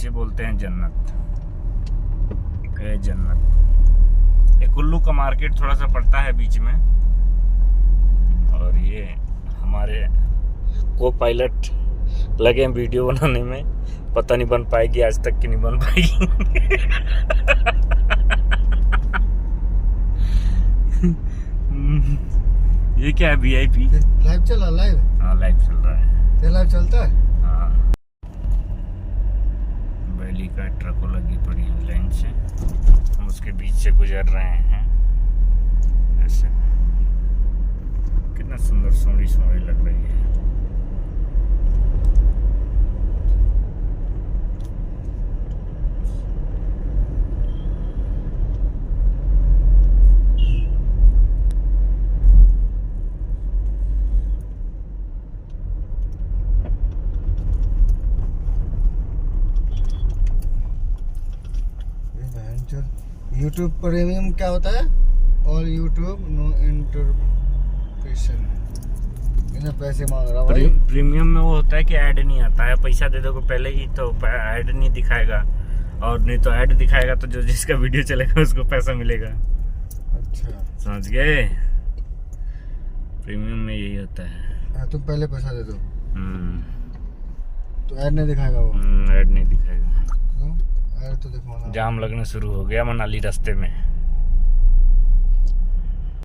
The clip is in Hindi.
इसे बोलते हैं जन्नत। ये जन्नत। ये कुल्लू का मार्केट थोड़ा सा पड़ता है बीच में। और ये हमारे को पायलट लगे हैं वीडियो बनाने में। पता नहीं बन पाएगी आज तक कि नहीं बन पाएगी। ये क्या है VIP? लाइव चला लाइव? हाँ लाइव चल रहा है। ये लाइव चलता है? हाँ बैली का ट्रकों लगी पड़ी है लाइन से, हम उसके बीच से गुजर रहे हैं। ऐसे कितना सुंदर सोनी सोनी लग रही है। YouTube प्रीमियम क्या होता है? और YouTube नो इंटरप्रेशन, इन्हें पैसे मांग रहा भाई। प्रीमियम में वो होता है कि ऐड नहीं आता है, पैसा दे दोगे पहले ही तो ऐड नहीं दिखाएगा, और नहीं तो ऐड दिखाएगा तो जो जिसका वीडियो चलेगा उसको पैसा मिलेगा। अच्छा समझ गए? प्रीमियम में यही होता है। तुम पहले पैसा दे दो तो ऐड नहीं दिखाएगा वो। ऐड नहीं दिखाएगा। ऐड तो दिखवाना। जाम लगना शुरू हो गया मनाली रास्ते में।